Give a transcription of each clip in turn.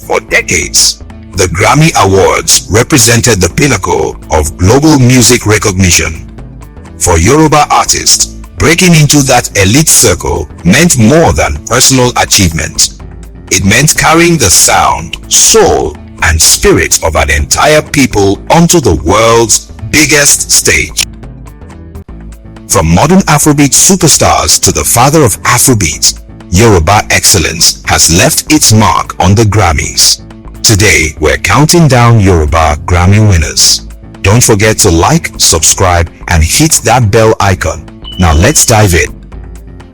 For decades, the Grammy Awards represented the pinnacle of global music recognition. For Yoruba artists, breaking into that elite circle meant more than personal achievement. It meant carrying the sound, soul, and spirit of an entire people onto the world's biggest stage. From modern Afrobeat superstars to the father of Afrobeat, Yoruba excellence has left its mark on the Grammys. Today, we're counting down Yoruba Grammy winners. Don't forget to like, subscribe, and hit that bell icon. Now let's dive in.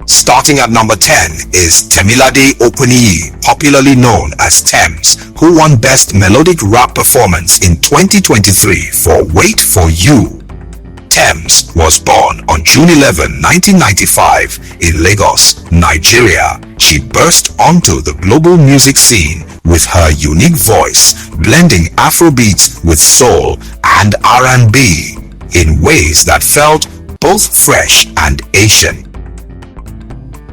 Starting at number 10 is Temilade Openiyi, popularly known as Tems, who won Best Melodic Rap Performance in 2023 for Wait For You. Tems was born on June 11, 1995 in Lagos, Nigeria. She burst onto the global music scene with her unique voice, blending Afrobeats with soul and R&B in ways that felt both fresh and Asian.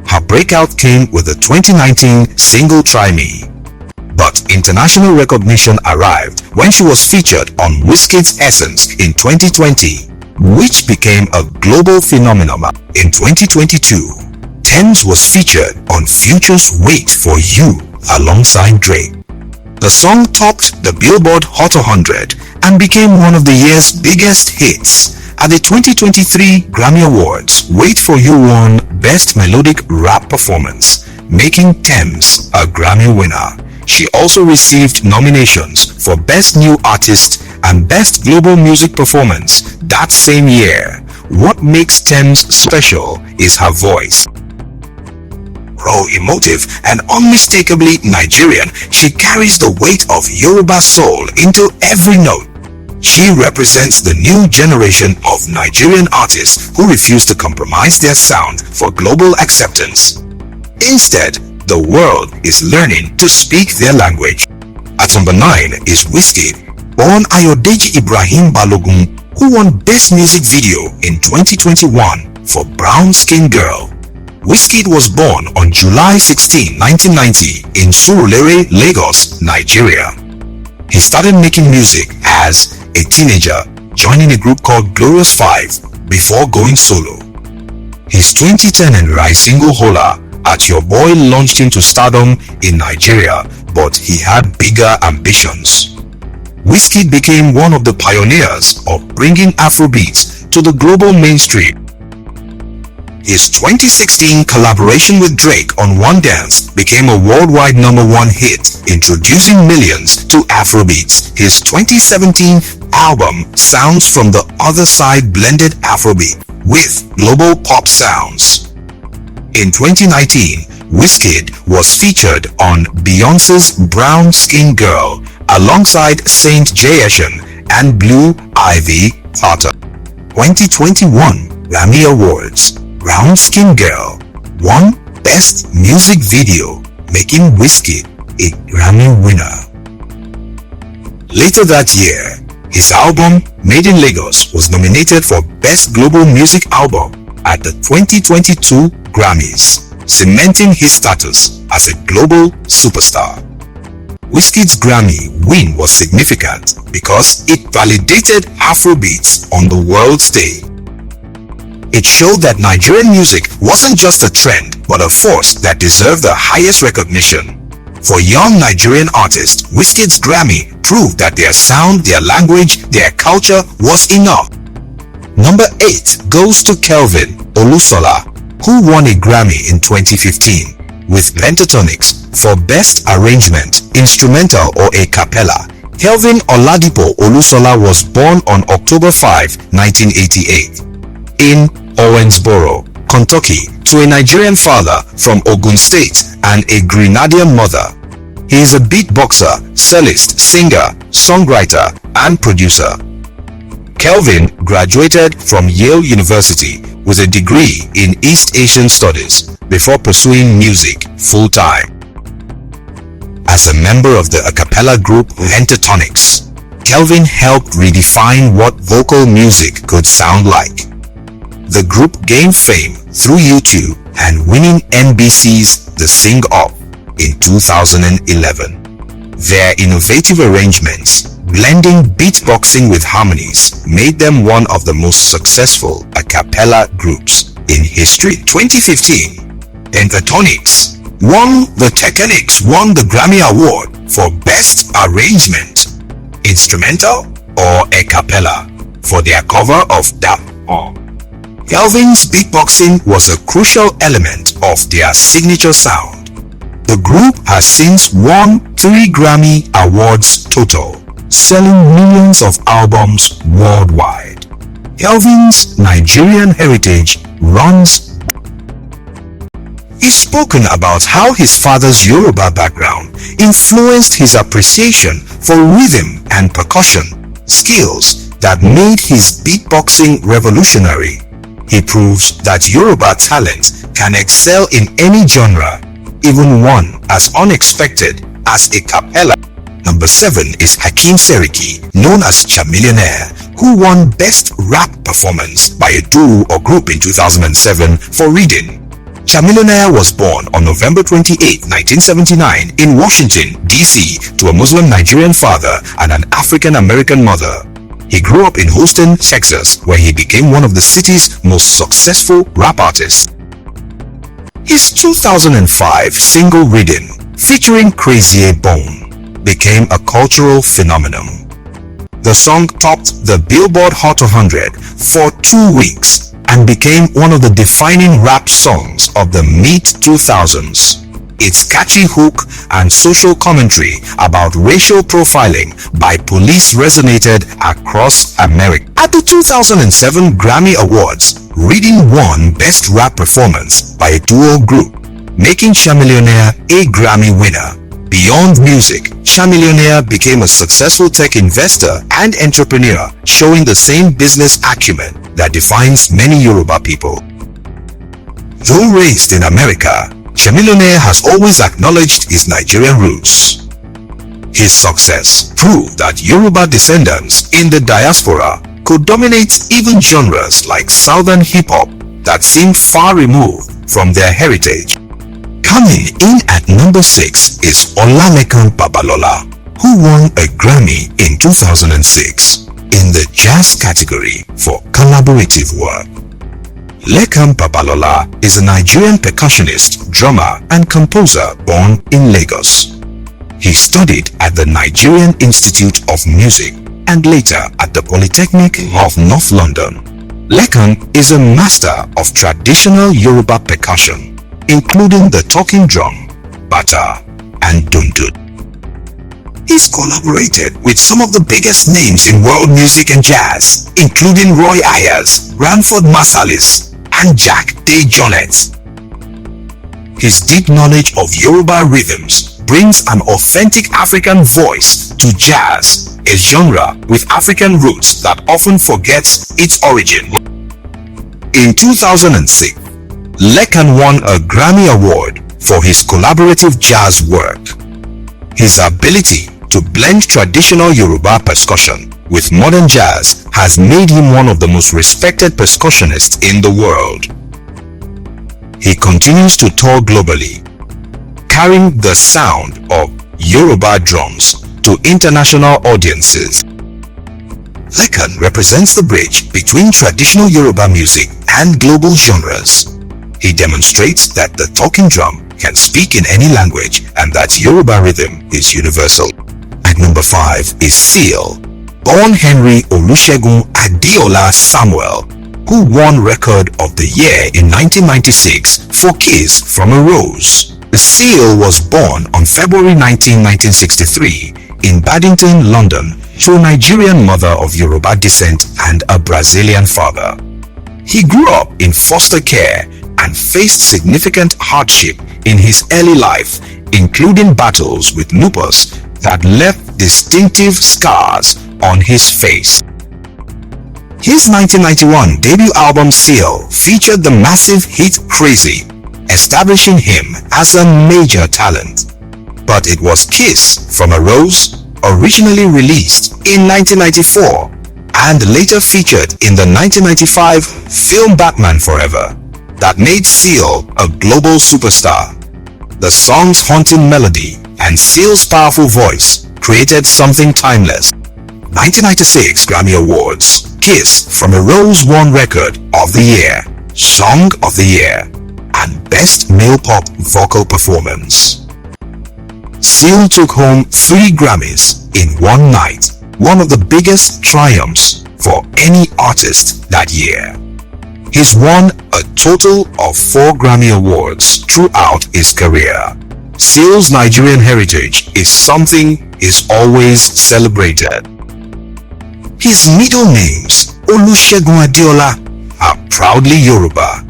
Her breakout came with the 2019 single Try Me. But international recognition arrived when she was featured on Wizkid's Essence in 2020, which became a global phenomenon. In 2022, Tems was featured on Future's Wait For You alongside Drake. The song topped the Billboard Hot 100 and became one of the year's biggest hits. At the 2023 Grammy Awards, Wait For You won Best Melodic Rap Performance, making Tems a Grammy winner. She also received nominations for Best New Artist and Best Global Music Performance that same year. What makes Tems special is her voice. Raw, emotive, and unmistakably Nigerian, she carries the weight of Yoruba soul into every note. She represents the new generation of Nigerian artists who refuse to compromise their sound for global acceptance. Instead, the world is learning to speak their language. At number 9 is Wizkid, born Ayodeji Ibrahim Balogun, who won Best Music Video in 2021 for Brown Skin Girl. Wizkid was born on July 16, 1990 in Surulere, Lagos, Nigeria. He started making music as a teenager, joining a group called Glorious Five before going solo. His 2010 NRI single Hola at Your Boy launched him to stardom in Nigeria, but he had bigger ambitions. Wizkid became one of the pioneers of bringing Afrobeats to the global mainstream. His 2016 collaboration with Drake on One Dance became a worldwide #1 hit, introducing millions to Afrobeats. His 2017 album Sounds from the Other Side blended Afrobeat with global pop sounds. In 2019, Wizkid was featured on Beyoncé's Brown Skin Girl alongside Saint Jason and Blue Ivy Carter. 2021 Grammy Awards. Brown Skin Girl won Best Music Video, making Wizkid a Grammy winner. Later that year, his album Made in Lagos was nominated for Best Global Music Album at the 2022 Grammys, cementing his status as a global superstar. Wizkid's Grammy win was significant because it validated Afrobeats on the world stage. It showed that Nigerian music wasn't just a trend, but a force that deserved the highest recognition. For young Nigerian artists, Wizkid's Grammy proved that their sound, their language, their culture was enough. Number 8 goes to Kelvin Olusola, who won a Grammy in 2015 with Pentatonix for Best Arrangement, Instrumental or a Cappella. Kelvin Oladipo Olusola was born on October 5, 1988 in Owensboro, Kentucky, to a Nigerian father from Ogun State and a Grenadian mother. He is a beatboxer, cellist, singer, songwriter, and producer. Kelvin graduated from Yale University with a degree in East Asian Studies before pursuing music full-time. As a member of the a cappella group Pentatonix, Kelvin helped redefine what vocal music could sound like. The group gained fame through YouTube and winning NBC's The Sing Up in 2011. Their innovative arrangements, blending beatboxing with harmonies, made them one of the most successful a cappella groups in history. 2015, Pentatonics won the Grammy Award for Best Arrangement, Instrumental or a cappella, for their cover of Dap. Kelvin's beatboxing was a crucial element of their signature sound. The group has since won 3 Grammy Awards total, selling millions of albums worldwide. Kelvin's Nigerian heritage runs. He's spoken about how his father's Yoruba background influenced his appreciation for rhythm and percussion, skills that made his beatboxing revolutionary. He proves that Yoruba talent can excel in any genre, even one as unexpected as a cappella. Number 7 is Hakeem Seriki, known as Chamillionaire, who won Best Rap Performance by a duo or group in 2007 for Reading. Chamillionaire was born on November 28, 1979 in Washington, D.C. to a Muslim Nigerian father and an African-American mother. He grew up in Houston, Texas, where he became one of the city's most successful rap artists. His 2005 single Reading, featuring Crazy A Bone, became a cultural phenomenon. The song topped the Billboard Hot 100 for 2 weeks and became one of the defining rap songs of the mid-2000s. Its catchy hook and social commentary about racial profiling by police resonated across America. At the 2007 Grammy Awards, Reading won Best Rap Performance by a duo group, making Chamillionaire a Grammy winner. Beyond music, Chamillionaire became a successful tech investor and entrepreneur, showing the same business acumen that defines many Yoruba people. Though raised in America, Chamillionaire has always acknowledged his Nigerian roots. His success proved that Yoruba descendants in the diaspora could dominate even genres like Southern hip-hop that seemed far removed from their heritage. Coming in at number 6 is Lekan Babalola, who won a Grammy in 2006 in the jazz category for collaborative work. Lekan Babalola is a Nigerian percussionist, drummer and composer born in Lagos. He studied at the Nigerian Institute of Music and later at the Polytechnic of North London. Lekan is a master of traditional Yoruba percussion, including the talking drum, bata, and dundun. He's collaborated with some of the biggest names in world music and jazz, including Roy Ayers, Branford Marsalis, and Jack Day Jonet. His deep knowledge of Yoruba rhythms brings an authentic African voice to jazz, a genre with African roots that often forgets its origin. In 2006, Lekan won a Grammy Award for his collaborative jazz work. His ability to blend traditional Yoruba percussion with modern jazz has made him one of the most respected percussionists in the world. He continues to tour globally, carrying the sound of Yoruba drums to international audiences. Lekan represents the bridge between traditional Yoruba music and global genres. He demonstrates that the talking drum can speak in any language and that Yoruba rhythm is universal. At number 5 is Seal, born Henry Olusegun Adeola Samuel, who won Record of the Year in 1996 for Kiss from a Rose. Seal was born on February 19, 1963 in Paddington, London, to a Nigerian mother of Yoruba descent and a Brazilian father. He grew up in foster care and faced significant hardship in his early life, including battles with lupus that left distinctive scars on his face. His 1991 debut album Seal featured the massive hit Crazy, establishing him as a major talent. But it was Kiss from a Rose, originally released in 1994 and later featured in the 1995 film Batman Forever, that made Seal a global superstar. The song's haunting melody and Seal's powerful voice created something timeless. 1996 Grammy Awards: Kiss from a Rose won Record of the Year, Song of the Year, and Best Male Pop Vocal Performance. Seal took home 3 Grammys in one night, one of the biggest triumphs for any artist that year. He's won a total of 4 Grammy Awards throughout his career. Seal's Nigerian heritage is something he's always celebrated. His middle names, Olusola, are proudly Yoruba.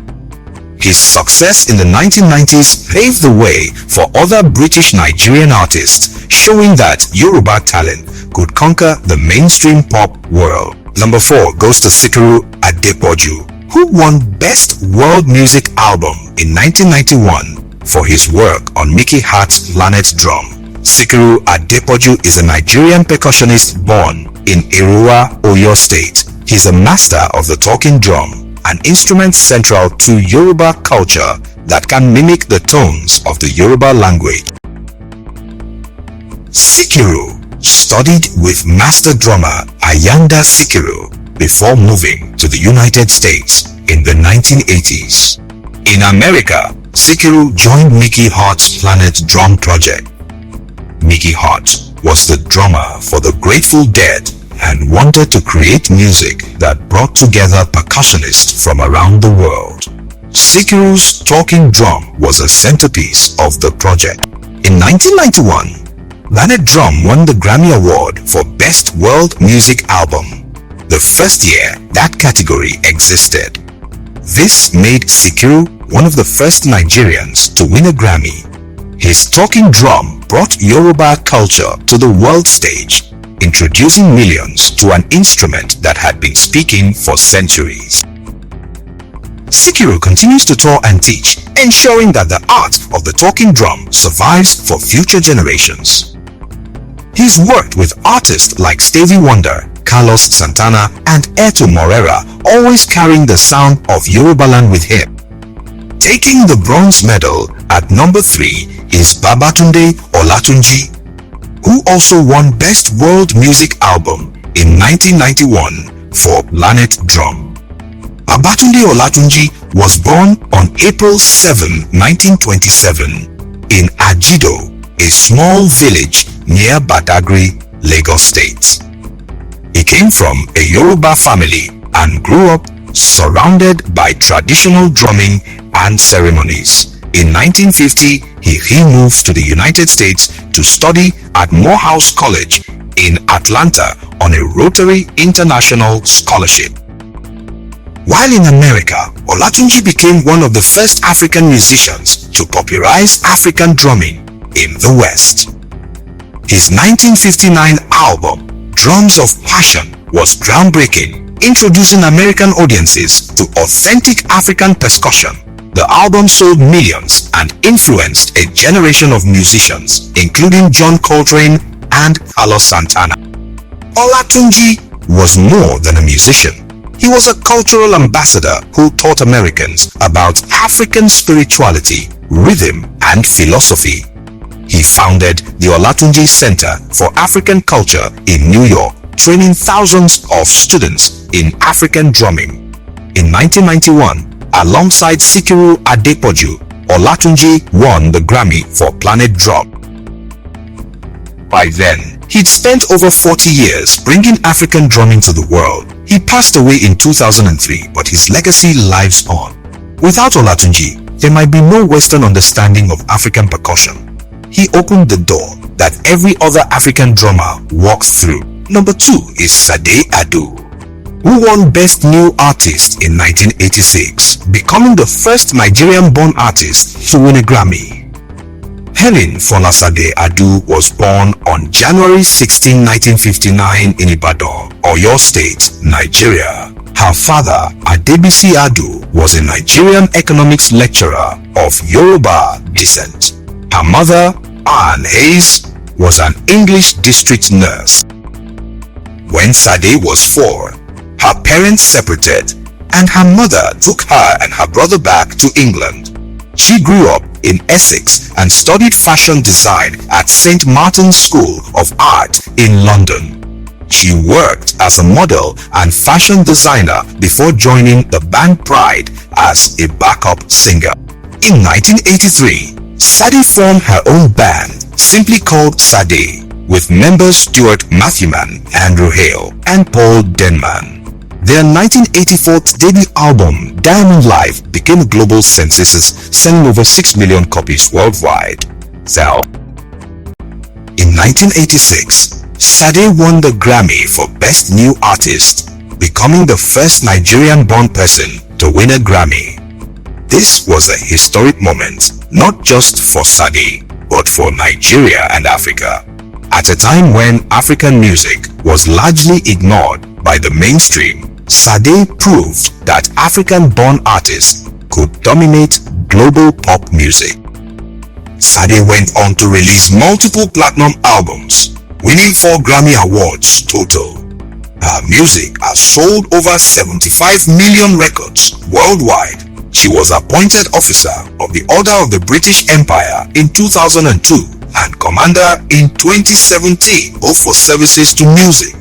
His success in the 1990s paved the way for other British Nigerian artists, showing that Yoruba talent could conquer the mainstream pop world. Number 4 goes to Sikiru Adepoju, who won Best World Music Album in 1991 for his work on Mickey Hart's Planet Drum. Sikiru Adepoju is a Nigerian percussionist born in Erua, Oyo State. He's a master of the talking drum, an instrument central to Yoruba culture that can mimic the tones of the Yoruba language. Sikiru studied with master drummer Ayanda Sikiru before moving to the United States in the 1980s. In America, Sikiru joined Mickey Hart's Planet Drum project. Mickey Hart was the drummer for the Grateful Dead and wanted to create music that brought together percussionists from around the world. Sikiru's talking drum was a centerpiece of the project. In 1991, Planet Drum won the Grammy Award for Best World Music Album, the first year that category existed. This made Sikiru one of the first Nigerians to win a Grammy. His talking drum brought Yoruba culture to the world stage, introducing millions to an instrument that had been speaking for centuries. Sikiru continues to tour and teach, ensuring that the art of the talking drum survives for future generations. He's worked with artists like Stevie Wonder, Carlos Santana, and Eto Morera, always carrying the sound of Yorubaland with him. Taking the bronze medal at number 3 is Babatunde Olatunji, who also won Best World Music Album in 1991 for Planet Drum. Babatunde Olatunji was born on April 7, 1927 in Ajido, a small village near Badagry, Lagos State. He came from a Yoruba family and grew up surrounded by traditional drumming and ceremonies. In 1950, he moved to the United States to study at Morehouse College in Atlanta on a Rotary International Scholarship. While in America, Olatunji became one of the first African musicians to popularize African drumming in the West. His 1959 album, Drums of Passion, was groundbreaking, introducing American audiences to authentic African percussion. The album sold millions and influenced a generation of musicians, including John Coltrane and Carlos Santana. Olatunji was more than a musician. He was a cultural ambassador who taught Americans about African spirituality, rhythm, and philosophy. He founded the Olatunji Center for African Culture in New York, training thousands of students in African drumming. In 1991, alongside Sikiru Adepoju, Olatunji won the Grammy for Planet Drum. By then, he'd spent over 40 years bringing African drumming to the world. He passed away in 2003, but his legacy lives on. Without Olatunji, there might be no Western understanding of African percussion. He opened the door that every other African drummer walked through. Number 2 is Sade Adu, who won Best New Artist in 1986, becoming the first Nigerian-born artist to win a Grammy. Helen Sade Adu was born on January 16, 1959 in Ibadan, Oyo State, Nigeria. Her father, Adebisi Adu, was a Nigerian economics lecturer of Yoruba descent. Her mother, Anne Hayes, was an English district nurse. When Sade was 4, her parents separated and her mother took her and her brother back to England. She grew up in Essex and studied fashion design at St. Martin's School of Art in London. She worked as a model and fashion designer before joining the band Pride as a backup singer. In 1983, Sade formed her own band, simply called Sade, with members Stuart Matthewman, Andrew Hale, and Paul Denman. Their 1984 debut album, Diamond Life, became a global sensation, selling over 6 million copies worldwide. In 1986, Sade won the Grammy for Best New Artist, becoming the first Nigerian-born person to win a Grammy. This was a historic moment, not just for Sade, but for Nigeria and Africa. At a time when African music was largely ignored by the mainstream, Sade proved that African-born artists could dominate global pop music. Sade went on to release multiple platinum albums, winning 4 Grammy Awards total. Her music has sold over 75 million records worldwide. She was appointed officer of the Order of the British Empire in 2002 and commander in 2017, both for services to music.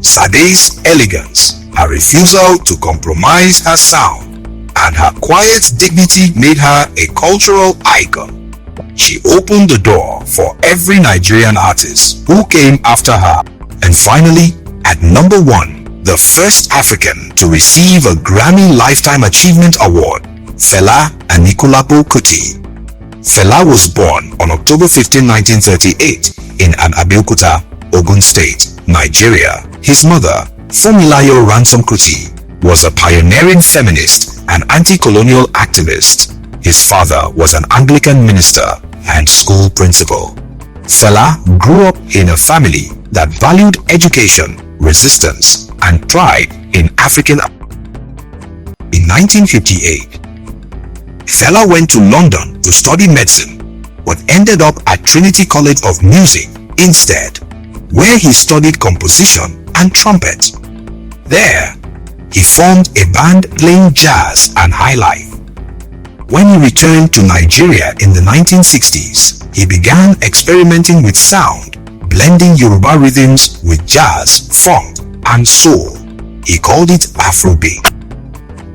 Sade's elegance, her refusal to compromise her sound, and her quiet dignity made her a cultural icon. She opened the door for every Nigerian artist who came after her. And finally, at number 1, the first African to receive a Grammy Lifetime Achievement Award, Fela Anikulapo Kuti. Fela was born on October 15, 1938 in Abeokuta, Ogun State, Nigeria. His mother, Funmilayo Ransom Kuti, was a pioneering feminist and anti-colonial activist. His father was an Anglican minister and school principal. Fela grew up in a family that valued education, resistance, and pride in African. In 1958, Fela went to London to study medicine, but ended up at Trinity College of Music instead, where he studied composition and trumpet. There, he formed a band playing jazz and highlife. When he returned to Nigeria in the 1960s, he began experimenting with sound, blending Yoruba rhythms with jazz, funk, and soul. He called it Afrobeat.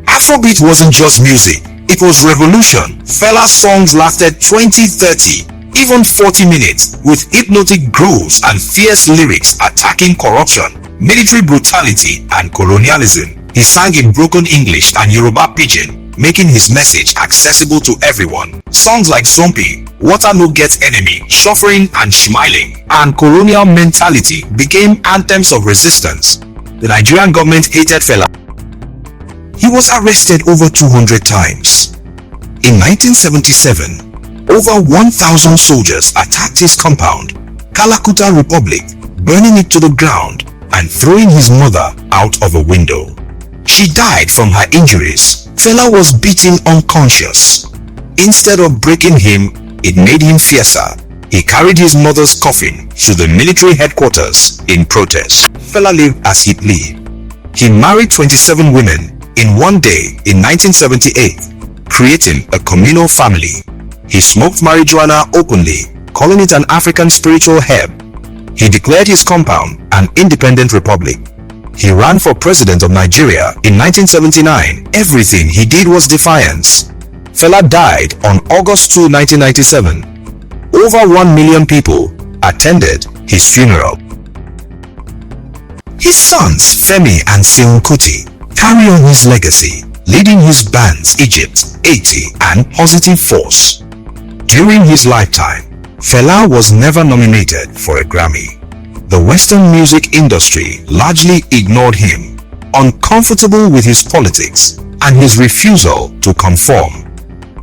Afrobeat wasn't just music, it was revolution. Fela's songs lasted 20, 30, even 40 minutes, with hypnotic grooves and fierce lyrics attacking corruption, military brutality, and colonialism. He sang in broken English and Yoruba Pidgin, making his message accessible to everyone. Songs like Zombie, Water No Get Enemy, Suffering and Smiling, and Colonial Mentality became anthems of resistance. The Nigerian government hated Fela. He was arrested over 200 times. In 1977, over 1,000 soldiers attacked his compound, Kalakuta Republic, burning it to the ground and throwing his mother out of a window. She died from her injuries. Fela was beaten unconscious. Instead of breaking him, it made him fiercer. He carried his mother's coffin to the military headquarters in protest. Fela lived as he lived. He married 27 women in one day in 1978, creating a communal family. He smoked marijuana openly, calling it an African spiritual herb. He declared his compound an independent republic. He ran for president of Nigeria in 1979. Everything he did was defiance. Fela died on August 2, 1997. Over 1 million people attended his funeral. His sons, Femi and Seun Kuti, carry on his legacy, leading his bands Egypt, 80 and Positive Force. During his lifetime, Fela was never nominated for a Grammy. The Western music industry largely ignored him, uncomfortable with his politics and his refusal to conform.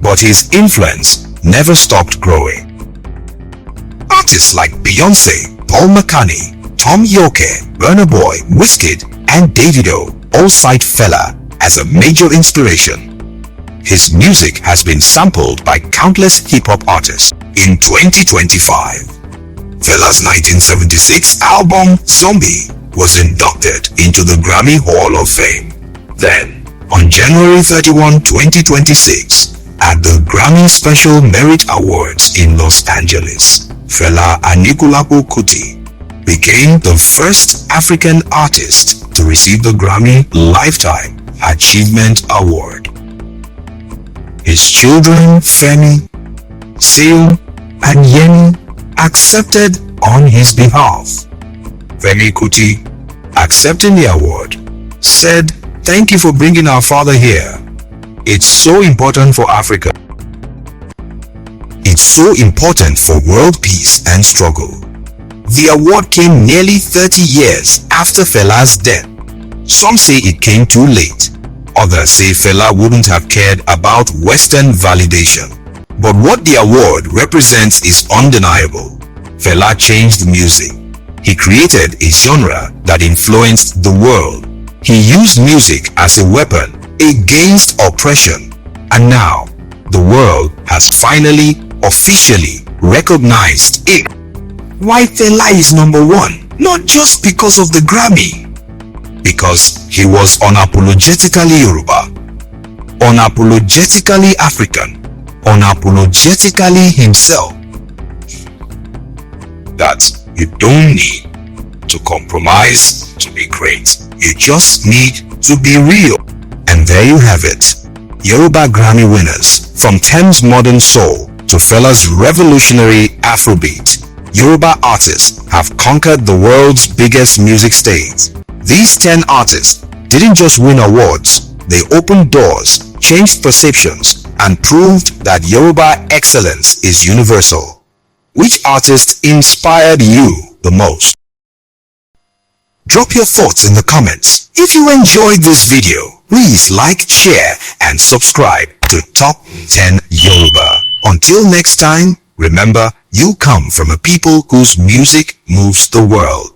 But his influence never stopped growing. Artists like Beyonce, Paul McCartney, Tom Yorke, Burna Boy, Wizkid, and Davido all cite Fela as a major inspiration. His music has been sampled by countless hip-hop artists. In 2025, Fela's 1976 album Zombie was inducted into the Grammy Hall of Fame. Then, on January 31, 2026, At the Grammy Special Merit Awards in Los Angeles, Fela Anikulapo Kuti became the first African artist to receive the Grammy Lifetime Achievement Award. His children Femi, Seun, and Yemi accepted on his behalf. Femi Kuti, accepting the award, said, "Thank you for bringing our father here. It's so important for Africa. It's so important for world peace and struggle." The award came nearly 30 years after Fela's death. Some say it came too late. Others say Fela wouldn't have cared about Western validation. But what the award represents is undeniable. Fela changed music. He created a genre that influenced the world. He used music as a weapon against oppression. And now, the world has finally, officially recognized it. Why Fela is number one? Not just because of the Grammy. Because he was unapologetically Yoruba, unapologetically African, unapologetically himself. That you don't need to compromise to be great. You just need to be real. And there you have it. Yoruba Grammy winners, from Tems modern soul to Fela's revolutionary Afrobeat. Yoruba artists have conquered the world's biggest music stage. These 10 artists didn't just win awards, they opened doors, changed perceptions, and proved that Yoruba excellence is universal. Which artist inspired you the most? Drop your thoughts in the comments. If you enjoyed this video, please like, share, and subscribe to Top 10 Yoruba. Until next time, remember, you come from a people whose music moves the world.